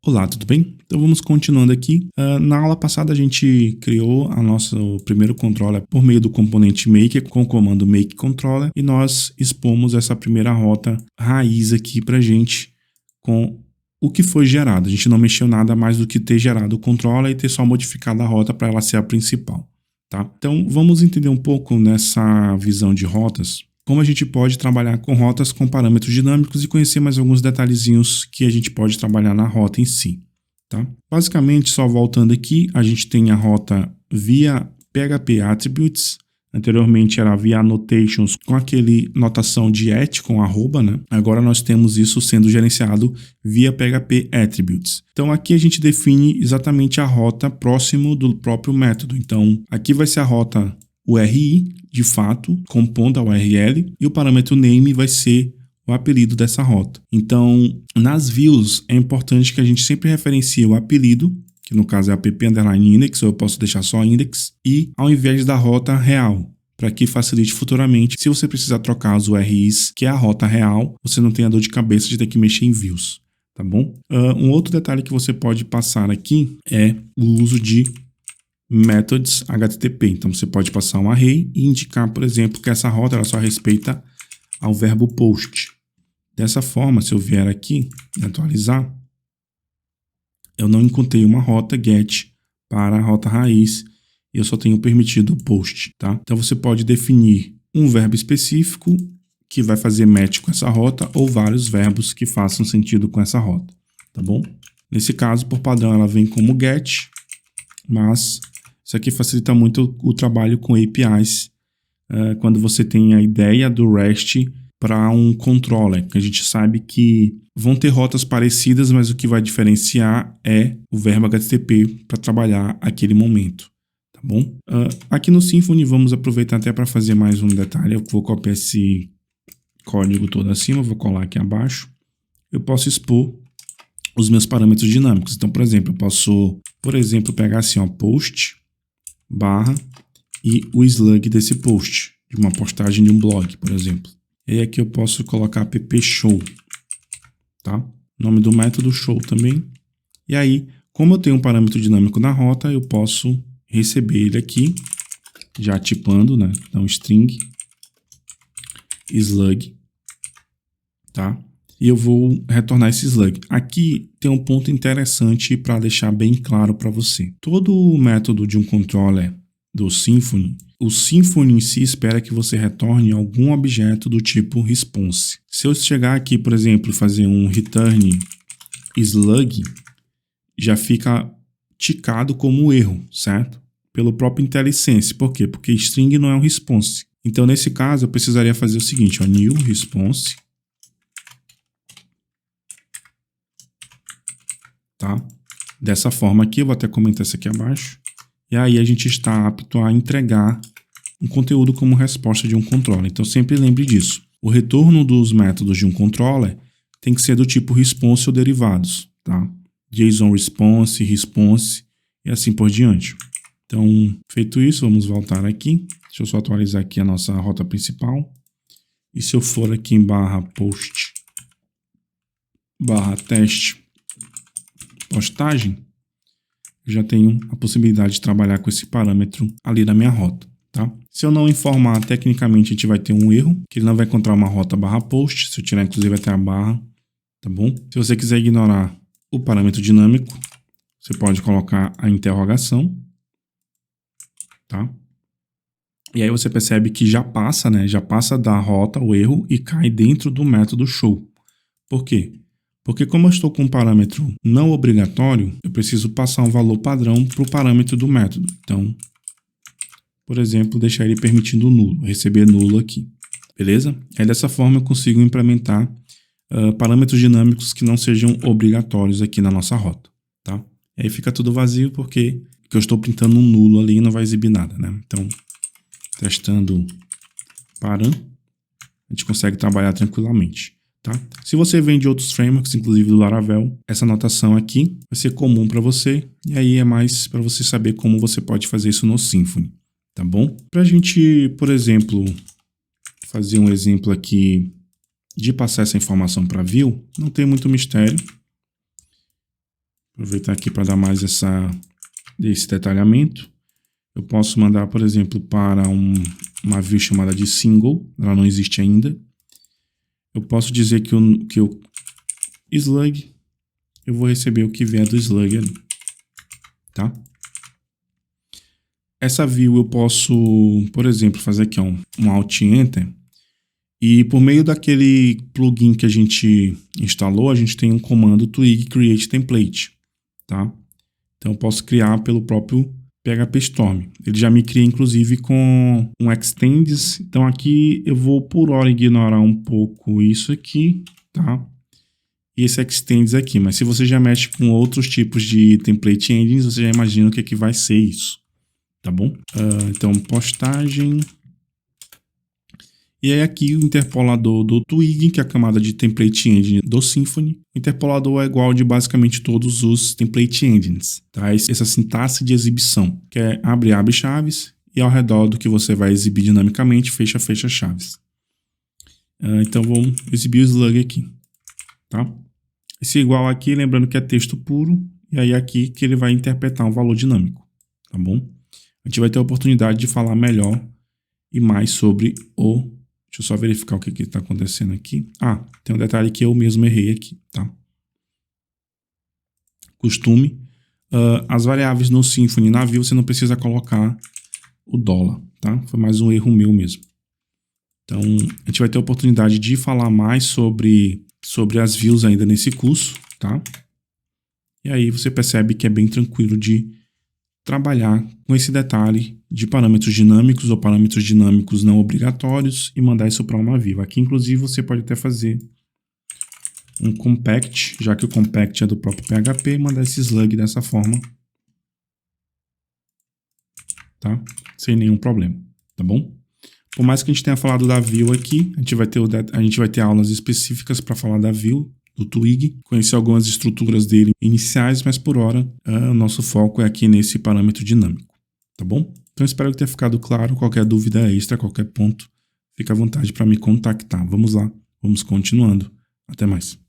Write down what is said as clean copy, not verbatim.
Olá, tudo bem? Então vamos continuando aqui. Na aula passada a gente criou o primeiro controller por meio do componente maker com o comando make controller e nós expomos essa primeira rota raiz aqui pra gente com o que foi gerado. A gente não mexeu nada mais do que ter gerado o controller e ter só modificado a rota para ela ser a principal, tá? Então vamos entender um pouco nessa visão de rotas como a gente pode trabalhar com rotas com parâmetros dinâmicos e conhecer mais alguns detalhezinhos que a gente pode trabalhar na rota em si, tá? Basicamente, só voltando aqui, a gente tem a rota via PHP Attributes. Anteriormente era via Annotations com aquele notação de com arroba, né? Agora nós temos isso sendo gerenciado via PHP Attributes. Então aqui a gente define exatamente a rota próximo do próprio método. Então aqui vai ser a rota URI, de fato, compondo a URL, e o parâmetro name vai ser o apelido dessa rota. Então, nas views, é importante que a gente sempre referencie o apelido, que no caso é app_index, ou eu posso deixar só index, e ao invés da rota real, para que facilite futuramente, se você precisar trocar os URIs, que é a rota real, você não tenha dor de cabeça de ter que mexer em views, tá bom? Um outro detalhe que você pode passar aqui é o uso de methods HTTP. Então você pode passar um array e indicar, por exemplo, que essa rota ela só respeita ao verbo post. Dessa forma, se eu vier aqui e atualizar, eu não encontrei uma rota get para a rota raiz e eu só tenho permitido o post, tá? Então você pode definir um verbo específico que vai fazer match com essa rota ou vários verbos que façam sentido com essa rota, tá bom? Nesse caso, por padrão, ela vem como get, mas isso aqui facilita muito o trabalho com APIs, quando você tem a ideia do REST para um controller, que a gente sabe que vão ter rotas parecidas, mas o que vai diferenciar é o verbo HTTP para trabalhar aquele momento, tá bom? Aqui no Symfony vamos aproveitar até para fazer mais um detalhe. Eu vou copiar esse código todo acima, vou colar aqui abaixo. Eu posso expor os meus parâmetros dinâmicos. Então, por exemplo, eu posso, pegar assim, ó, post barra e o slug desse post, de uma postagem de um blog, por exemplo. E aí aqui eu posso colocar app show, tá? Nome do método show também. E aí, como eu tenho um parâmetro dinâmico na rota, eu posso receber ele aqui, já tipando, né? Então, string slug, tá? E eu vou retornar esse slug. Aqui tem um ponto interessante para deixar bem claro para você. Todo o método de um controller do Symfony, o Symfony em si espera que você retorne algum objeto do tipo response. Se eu chegar aqui, por exemplo, e fazer um return slug, já fica ticado como erro, certo? Pelo próprio IntelliSense. Por quê? Porque string não é um response. Então, nesse caso, eu precisaria fazer o seguinte, ó, new response, tá? Dessa forma aqui, eu vou até comentar isso aqui abaixo. E aí a gente está apto a entregar um conteúdo como resposta de um controller. Então sempre lembre disso. O retorno dos métodos de um controller tem que ser do tipo response ou derivados, tá? JSON response, response e assim por diante. Então, feito isso, vamos voltar aqui. Deixa eu só atualizar aqui a nossa rota principal. E se eu for aqui em barra post, barra teste, postagem, eu já tenho a possibilidade de trabalhar com esse parâmetro ali na minha rota, tá? Se eu não informar, tecnicamente a gente vai ter um erro, que ele não vai encontrar uma rota barra post, se eu tirar inclusive até a barra, tá bom? Se você quiser ignorar o parâmetro dinâmico, você pode colocar a interrogação, tá? E aí você percebe que já passa, né? Já passa da rota o erro e cai dentro do método show. Por quê? Porque como eu estou com um parâmetro não obrigatório, eu preciso passar um valor padrão para o parâmetro do método. Então, por exemplo, deixar ele permitindo nulo, receber nulo aqui. Beleza? Aí dessa forma eu consigo implementar parâmetros dinâmicos que não sejam obrigatórios aqui na nossa rota, tá? Aí fica tudo vazio porque eu estou printando um nulo ali e não vai exibir nada, né? Então, testando param, a gente consegue trabalhar tranquilamente. Tá? Se você vem de outros frameworks, inclusive do Laravel, essa anotação aqui vai ser comum para você e aí é mais para você saber como você pode fazer isso no Symfony, tá bom? Para a gente, por exemplo, fazer um exemplo aqui de passar essa informação para view, não tem muito mistério. Aproveitar aqui para dar mais esse detalhamento. Eu posso mandar, por exemplo, para uma view chamada de single, ela não existe ainda. Eu posso dizer que o slug, eu vou receber o que vier do slug ali, tá? Essa view eu posso, por exemplo, fazer aqui um Alt Enter, e por meio daquele plugin que a gente instalou, a gente tem um comando twig create template, tá? Então eu posso criar pelo próprio PHP Storm. Ele já me cria inclusive com um extends. Então aqui eu vou por hora ignorar um pouco isso aqui, tá? E esse extends aqui. Mas se você já mexe com outros tipos de template engines, você já imagina o que vai ser isso, tá bom? Então postagem. E aí aqui o interpolador do Twig, que é a camada de template engine do Symfony. O interpolador é igual de basicamente todos os template engines, tá? Essa sintaxe de exibição, que é abre chaves, e ao redor do que você vai exibir dinamicamente, fecha chaves. Então vamos exibir o slug aqui, tá? Esse igual aqui, lembrando que é texto puro, e aí aqui que ele vai interpretar um valor dinâmico, tá bom? A gente vai ter a oportunidade de falar melhor e mais sobre o... Deixa eu só verificar o que está acontecendo aqui. Tem um detalhe que eu mesmo errei aqui, tá? Costume. As variáveis no Symfony na view você não precisa colocar o dólar, tá? Foi mais um erro meu mesmo. Então, a gente vai ter a oportunidade de falar mais sobre as views ainda nesse curso, tá? E aí você percebe que é bem tranquilo de trabalhar com esse detalhe de parâmetros dinâmicos ou parâmetros dinâmicos não obrigatórios e mandar isso para uma view. Aqui, inclusive, você pode até fazer um compact, já que o compact é do próprio PHP, e mandar esse slug dessa forma, tá? Sem nenhum problema, tá bom? Por mais que a gente tenha falado da view aqui, a gente vai ter aulas específicas para falar da view, do Twig, conhecer algumas estruturas dele iniciais, mas por hora o nosso foco é aqui nesse parâmetro dinâmico, tá bom? Então espero que tenha ficado claro. Qualquer dúvida extra, qualquer ponto, fica à vontade para me contactar. Vamos lá, vamos continuando. Até mais.